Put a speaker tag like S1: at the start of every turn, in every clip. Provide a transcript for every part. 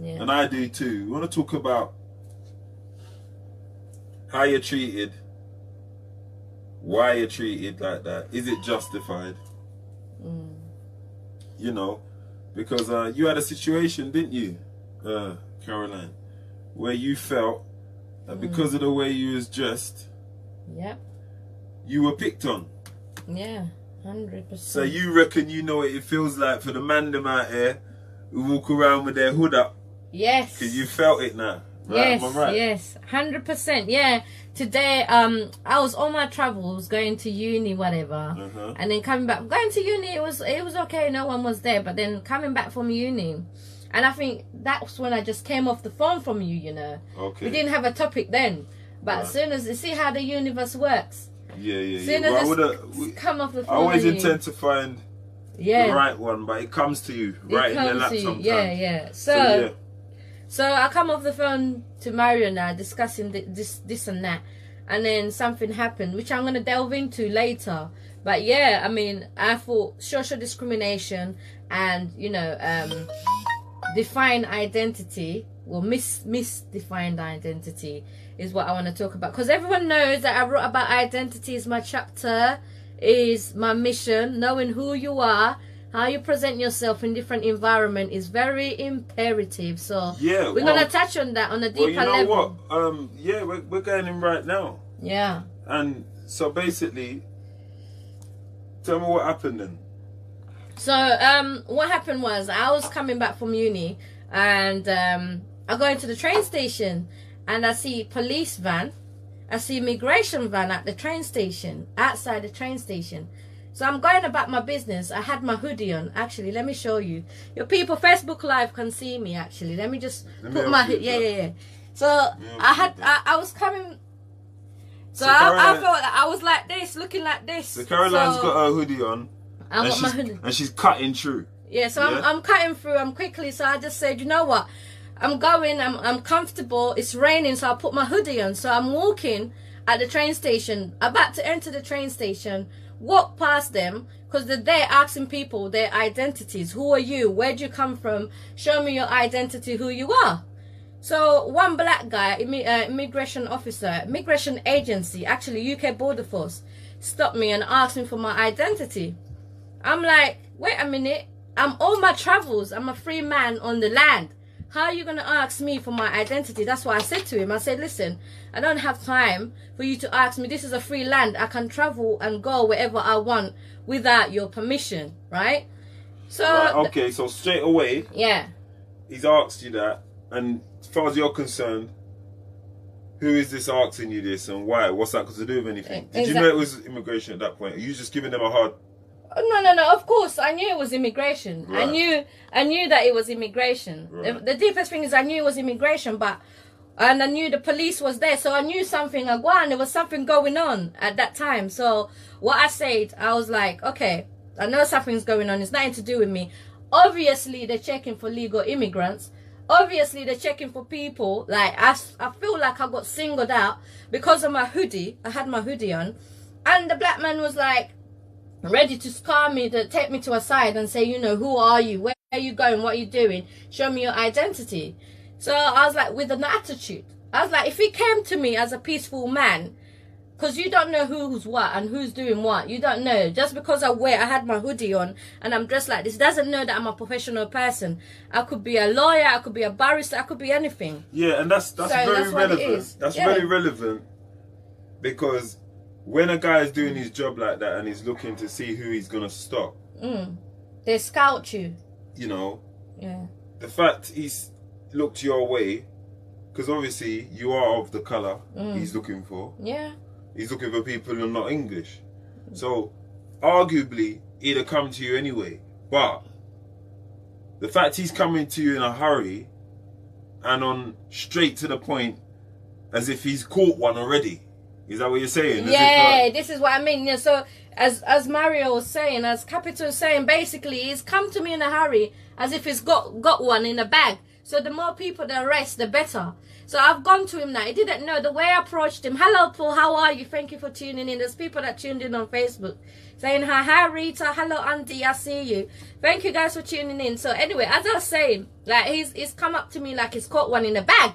S1: and I do too. We want to talk about how you're treated, why you're treated like that. Is it justified? You know, because you had a situation, didn't you, Caroline, where you felt that because of the way you was dressed, you were picked on.
S2: Yeah, 100%.
S1: So you reckon you know what it feels like for the man them out here who walk around with their hood up?
S2: Yes.
S1: Because you felt it now. Right?
S2: Yes,
S1: Am I right?
S2: yes, 100%. Yeah. Today, I was on my travels, going to uni, whatever, and then coming back. Going to uni, it was okay. No one was there, but then coming back from uni, and I think that's when I just came off the phone from you. You know, we didn't have a topic then, but as soon as you see how the universe works, soon as we come off the phone,
S1: I always intend to find the right one, but it comes to you right in your lap sometimes.
S2: So I come off the phone to Mario now, discussing this and that, and then something happened, which I'm gonna delve into later. But yeah, I mean, I thought social discrimination and defined identity, or misdefined identity, is what I want to talk about, because everyone knows that I wrote about identity is my chapter, is my mission. Knowing who you are, how you present yourself in different environment is very imperative. So we're gonna touch on that on a deeper level.
S1: What? We're going in right now.
S2: Yeah.
S1: And so basically, tell me what happened then.
S2: So what happened was, I was coming back from uni, and I go into the train station, and I see police van, I see immigration van at the train station, outside the train station. So I'm going about my business. I had my hoodie on. Actually, let me show you. Your people, Facebook Live can see me. Actually, let me just put my hoodie. So I was coming. So I felt I was like this, looking like this.
S1: So Caroline's got her hoodie on.
S2: I got my hoodie.
S1: And she's cutting through.
S2: Yeah, so I'm cutting through. I'm quickly. So I just said, you know what? I'm going. I'm comfortable. It's raining, so I put my hoodie on. So I'm walking at the train station, about to enter the train station. Walk past them, because they're there asking people their identities. Who are you? Where'd you come from? Show me your identity, who you are. So one black guy, immigration officer, immigration agency, actually UK Border Force, stopped me and asked me for my identity. I'm like, wait a minute, I'm on my travels, I'm a free man on the land. How are you going to ask me for my identity? That's what I said to him. I said, listen, I don't have time for you to ask me. This is a free land. I can travel and go wherever I want without your permission, right? So
S1: okay, so straight away, he's asked you that, and as far as you're concerned, who is this asking you this, and why? What's that got to do with anything? Did you know it was immigration at that point? Are you just giving them a hard...
S2: No, of course I knew it was immigration. I knew that it was immigration. The deepest thing is I knew it was immigration, and I knew the police was there, so I knew something there was something going on at that time. So what I said, I was like, okay, I know something's going on, it's nothing to do with me. Obviously they're checking for legal immigrants. Obviously they're checking for people. Like I feel like I got singled out because of my hoodie. I had my hoodie on, and the black man was like ready to scar me, to take me to a side and say, who are you? Where are you going? What are you doing? Show me your identity. So I was like, with an attitude. I was like, if he came to me as a peaceful man, because you don't know who's what and who's doing what. You don't know. Just because I had my hoodie on and I'm dressed like this, doesn't know that I'm a professional person. I could be a lawyer, I could be a barrister, I could be anything.
S1: Yeah, and that's very relevant. That's very relevant, because when a guy is doing his job like that and he's looking to see who he's going to stop,
S2: they scout you.
S1: The fact he's looked your way, because obviously you are of the colour he's looking for. He's looking for people who are not English. So arguably he'd have come to you anyway. But the fact he's coming to you in a hurry and on straight to the point, as if he's caught one already. Is that what you're saying?
S2: This is what I mean. So as Mario was saying, as Capital was saying, basically he's come to me in a hurry, as if he's got one in a bag. So the more people they arrest, the better. So I've gone to him now. He didn't know the way I approached him. Hello, Paul. How are you? Thank you for tuning in. There's people that tuned in on Facebook saying hi. Hi, Rita. Hello, Auntie. I see you. Thank you guys for tuning in. So anyway, as I was saying, like he's come up to me like he's caught one in a bag.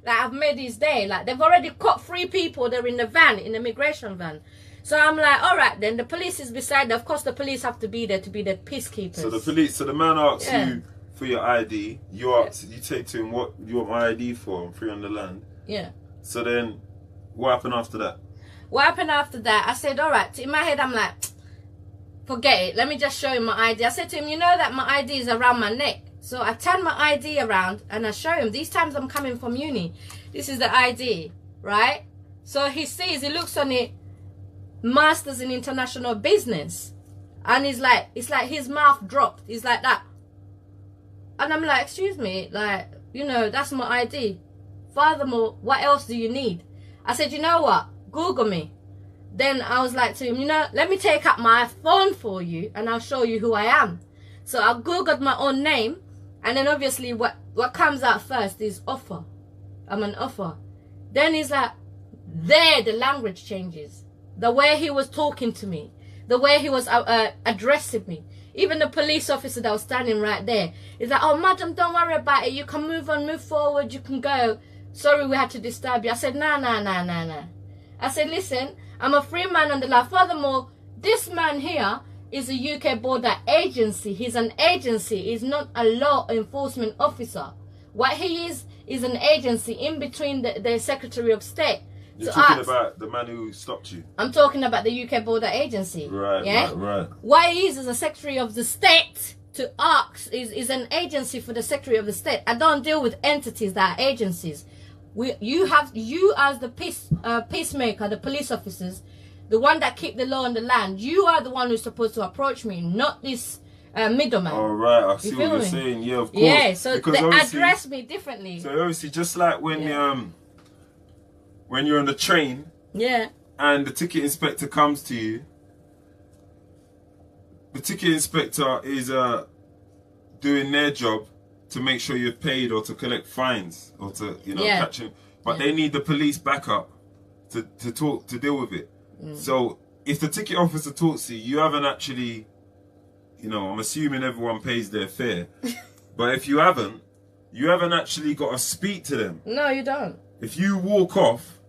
S2: Like I've made his day. Like they've already caught 3 people. They're in the van, in the immigration van. So I'm like, all right, then the police is beside. Of course, the police have to be there to be the peacekeepers. So
S1: the man asks you for your ID. You say to him, what you want my ID for? I'm free on the land.
S2: Yeah.
S1: So then, what happened after that?
S2: What happened after that? I said, all right. In my head, I'm like, forget it. Let me just show him my ID. I said to him, you know that my ID is around my neck. So I turn my ID around and I show him. These times I'm coming from uni. This is the ID, right? So he sees, he looks on it, Masters in International Business. And he's like, it's like his mouth dropped. He's like that. And I'm like, excuse me, like, you know, that's my ID. Furthermore, what else do you need? I said, you know what? Google me. Then I was like to him, you know, let me take up my phone for you and I'll show you who I am. So I Googled my own name. And then obviously what comes out first is offer. I'm an offer. Then he's like, there the language changes. The way he was talking to me. The way he was addressing me. Even the police officer that was standing right there is like, oh, madam, don't worry about it. You can move on, move forward. You can go. Sorry, we had to disturb you. I said, nah. I said, listen, I'm a free man on the law. Furthermore, this man here is a UK border agency. He's an agency. He's not a law enforcement officer. What he is an agency in between the Secretary of State.
S1: You're talking about the man who stopped you? I'm
S2: talking about the UK Border Agency.
S1: Right,
S2: yeah?
S1: right.
S2: What he is a Secretary of the State to ask, is an agency for the Secretary of the State. I don't deal with entities that are agencies. You as the peacemaker, the police officers, the one that keep the law on the land, you are the one who's supposed to approach me, not this middleman.
S1: All right, I see what you're saying. Yeah, of course.
S2: Yeah, so they address me differently.
S1: So obviously, just like when you're on the train, and the ticket inspector comes to you, the ticket inspector is doing their job to make sure you're paid or to collect fines or to catch him, but they need the police backup to deal with it. So if the ticket officer talks to you, you haven't actually, I'm assuming everyone pays their fare, but if you haven't actually got to speak to them.
S2: No, you don't.
S1: If you walk off,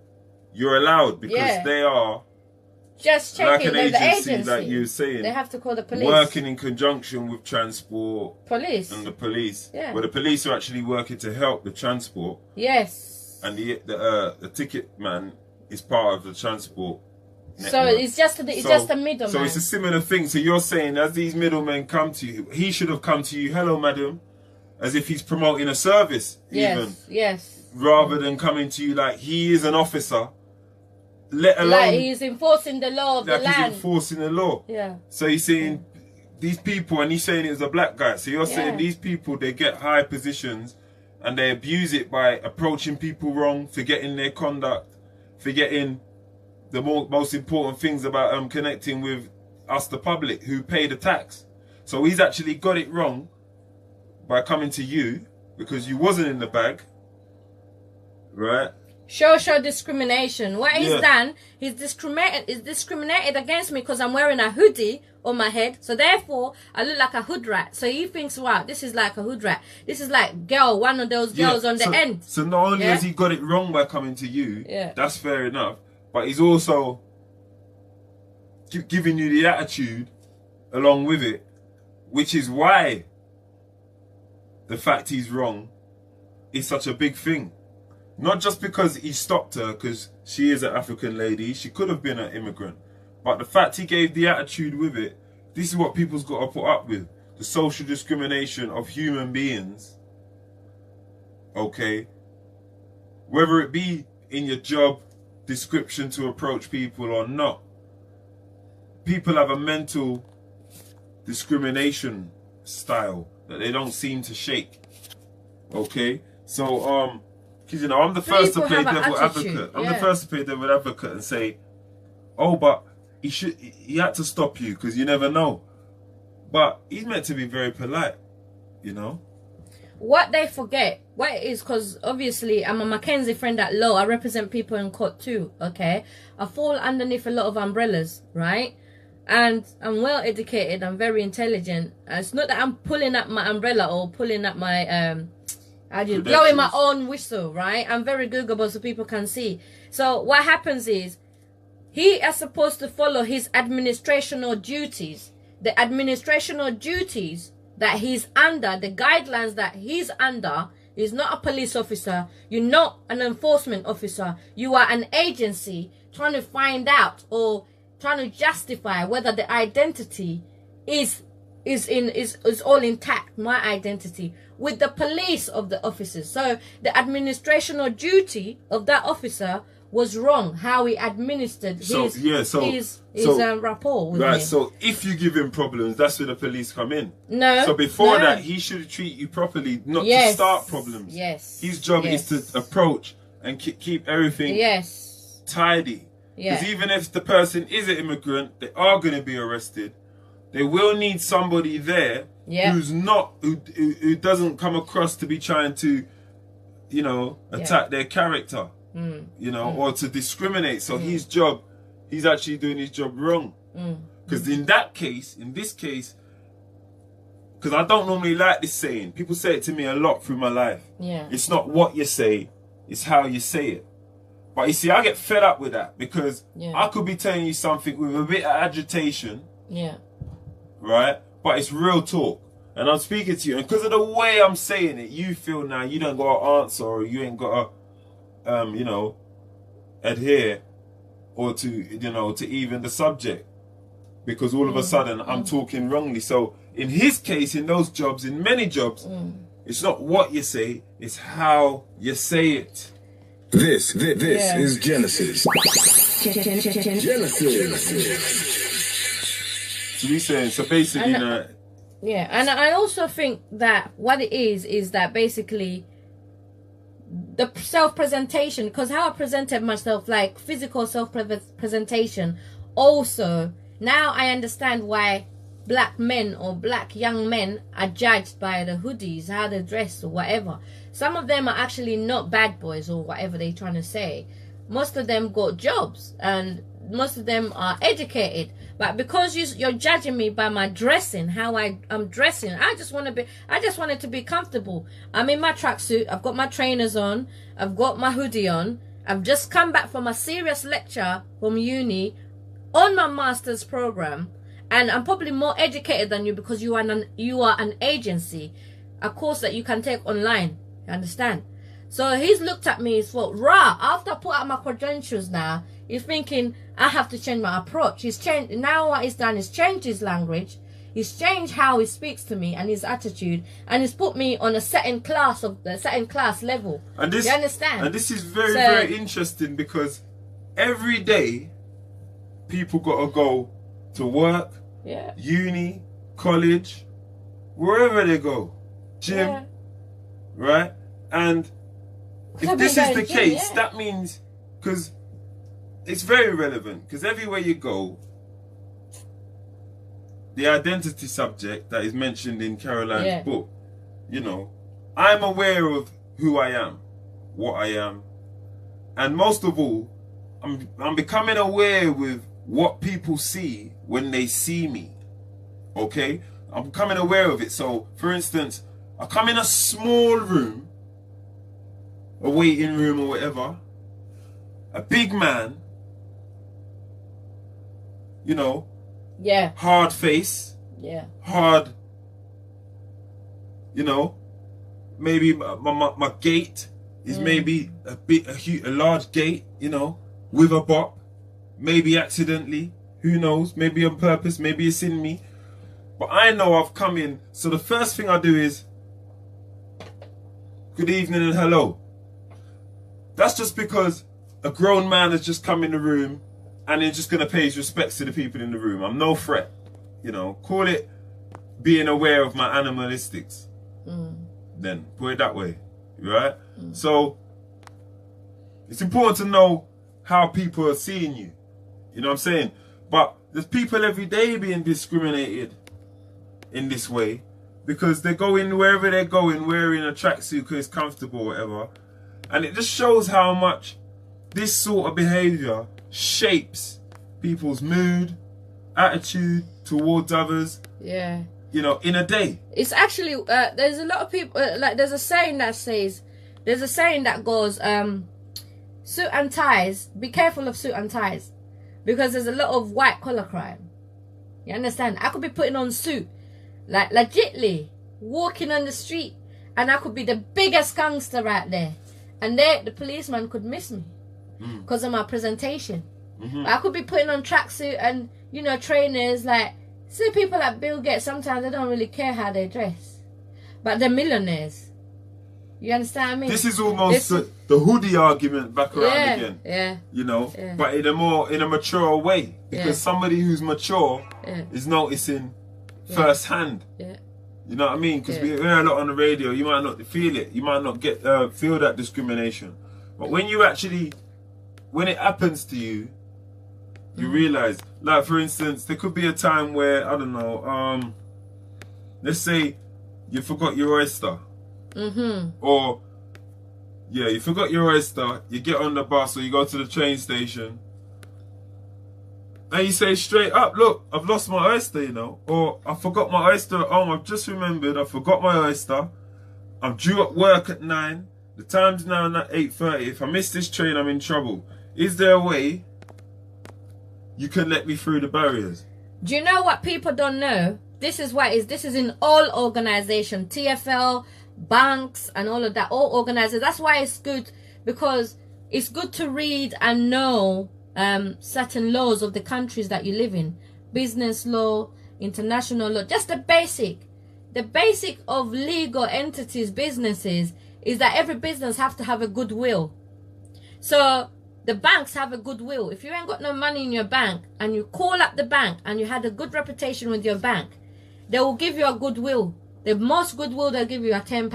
S1: you're allowed because they are
S2: just checking
S1: like an agency,
S2: the
S1: like you were saying.
S2: They have to call the police.
S1: Working in conjunction with transport.
S2: Police.
S1: And the police.
S2: Yeah.
S1: Where the police are actually working to help the transport.
S2: Yes.
S1: And the ticket man is part of the transport network.
S2: So it's just a middleman.
S1: So it's a similar thing. So you're saying as these middlemen come to you, he should have come to you, hello madam, as if he's promoting a service even.
S2: Yes.
S1: Rather than coming to you like he is an officer. Let alone
S2: like he's enforcing the law of the land.
S1: He's enforcing the law.
S2: Yeah.
S1: So he's saying these people, and he's saying it was a black guy. So you're saying these people, they get high positions and they abuse it by approaching people wrong, forgetting their conduct, forgetting the most important things about connecting with us, the public, who pay the tax. So he's actually got it wrong by coming to you because you wasn't in the bag, right?
S2: Social discrimination. What he's done, he's discriminated against me because I'm wearing a hoodie on my head. So therefore, I look like a hood rat. So he thinks, wow, this is like a hood rat. This is like one of those girls on the end.
S1: So not only has he got it wrong by coming to you, that's fair enough, but he's also giving you the attitude along with it, which is why the fact he's wrong is such a big thing. Not just because he stopped her, because she is an African lady. She could have been an immigrant. But the fact he gave the attitude with it, this is what people's got to put up with. The social discrimination of human beings. Okay? Whether it be in your job description to approach people or not. People have a mental discrimination style that they don't seem to shake. Okay? So, because, I'm the first to play devil advocate. I'm the first to play devil advocate and say, oh, but he had to stop you because you never know. But he's meant to be very polite,
S2: what they forget, what it is, because obviously I'm a Mackenzie friend at law. I represent people in court too, okay? I fall underneath a lot of umbrellas, right? And I'm well educated, I'm very intelligent. It's not that I'm pulling up my umbrella or pulling up my blowing my own whistle, right? I'm very Googleable so people can see. So what happens is, he is supposed to follow his administrational duties. The administrational duties that he's under, the guidelines that he's under. He's not a police officer. You're not an enforcement officer. You are an agency trying to find out or trying to justify whether the identity is all intact, my identity, with the police of the officers. So the administrational duty of that officer was wrong, how he administered his rapport with me.
S1: So if you give him problems, that's where the police come in. No. So before that, he should treat you properly, not to start problems. Yes. His job is to approach and keep everything tidy. Because even if the person is an immigrant, they are going to be arrested. They will need somebody there who's not, who doesn't come across to be trying to, you know, attack their character. You know, or to discriminate. So his job, he's actually doing his job wrong. Because in this case, because I don't normally like this saying. People say it to me a lot through my life. It's not what you say, it's how you say it. But you see, I get fed up with that because I could be telling you something with a bit of agitation. Right? But it's real talk. And I'm speaking to you. And because of the way I'm saying it, you feel now you don't got to answer or you ain't got to you know, adhere or to, you know, to even the subject, because all of a sudden I'm talking wrongly. So in his case, in those jobs, in many jobs, it's not what you say, it's how you say it.
S3: This is Genesis.
S1: So we saying, so basically,
S2: and I also think that what it is that basically the self-presentation, because how I presented myself, like physical self-presentation, also now I understand why black men or black young men are judged by the hoodies, how they dress or whatever. Some of them are actually not bad boys or whatever they're trying to say. Most of them got jobs and most of them are educated, but because you're judging me by my dressing, how I'm dressing, I just wanted to be comfortable. I'm in my tracksuit, I've got my trainers on, I've got my hoodie on, I've just come back from a serious lecture from uni on my master's program, and I'm probably more educated than you because you are an agency, a course that you can take online, you understand? So he's looked at me, he's thought, after I put out my credentials now, he's thinking I have to change my approach. He's changed. Now what he's done is change his language. He's changed how he speaks to me and his attitude, and he's put me on a certain class level. And this, you understand?
S1: And this is very interesting because every day people got to go to work, uni, college, wherever they go, gym, right? And if this is the case, that means, because it's very relevant, because everywhere you go, the identity subject that is mentioned in Caroline's book, you know, I'm aware of who I am, what I am, and most of all, I'm becoming aware with what people see when they see me, okay? I'm becoming aware of it. So, for instance, I come in a small room, a waiting room or whatever, a big man, you know, hard face, hard, you know, maybe my gait is maybe a large gait, you know, with a bop, maybe accidentally, who knows, maybe on purpose, maybe it's in me, but I know I've come in. So the first thing I do is good evening and hello. That's just because a grown man has just come in the room and he's just going to pay his respects to the people in the room. I'm no threat. You know, call it being aware of my animalistics. Then, put it that way. Right? So, it's important to know how people are seeing you. You know what I'm saying? But there's people every day being discriminated in this way because they go in wherever they're going wearing a tracksuit because it's comfortable or whatever. And it just shows how much this sort of behaviour shapes people's mood, attitude towards others.
S2: Yeah.
S1: You know, in a day.
S2: It's actually, there's a lot of people, like there's a saying that says, there's a saying that goes, suit and ties, be careful of suit and ties. Because there's a lot of white collar crime. You understand? I could be putting on suit, like legitly, walking on the street, and I could be the biggest gangster right there. And the policeman could miss me because of my presentation. I could be putting on tracksuit and, you know, trainers. Like, see people like Bill Gates, sometimes they don't really care how they dress. But they're millionaires. You understand me?
S1: This is almost the hoodie argument back around again.
S2: Yeah.
S1: You know, but in a mature way. Because somebody who's mature is noticing firsthand. Yeah. You know what I mean? Because we hear a lot on the radio, you might not feel it. You might not get feel that discrimination. But when you actually, when it happens to you, you realise, like for instance, there could be a time where, I don't know, let's say you forgot your oyster. Or, yeah, you forgot your oyster, you get on the bus or you go to the train station, and you say straight up, look, I've lost my oyster, you know, or I forgot my oyster at home, I've just remembered, I forgot my oyster, I'm due at work at 9, the time's now at 8:30, if I miss this train, I'm in trouble. Is there a way you can let me through the barriers?
S2: Do you know what people don't know? This is why this is in all organizations, TFL, banks and all of that, all organizers. That's why it's good, because it's good to read and know certain laws of the countries that you live in. Business law, international law, just the basic of legal entities, businesses, is that every business have to have a goodwill. So the banks have a goodwill. If you ain't got no money in your bank and you call up the bank and you had a good reputation with your bank, they will give you a goodwill. The most goodwill they'll give you are £10.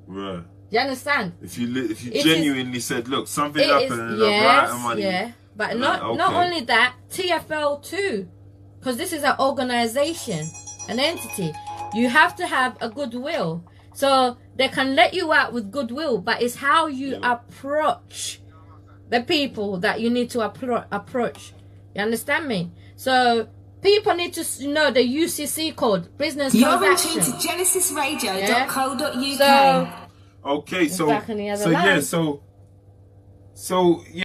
S2: Right. Do you understand?
S1: If you genuinely said, look, something happened and I've got money.
S2: Yeah. But not only that, TFL too, because this is an organization, an entity. You have to have a goodwill. So they can let you out with goodwill, but it's how you approach the people that you need to approach. You understand me? So people need to know the UCC code, business transaction.
S4: You're in tune to genesisradio.co.uk.
S2: So,
S1: okay, so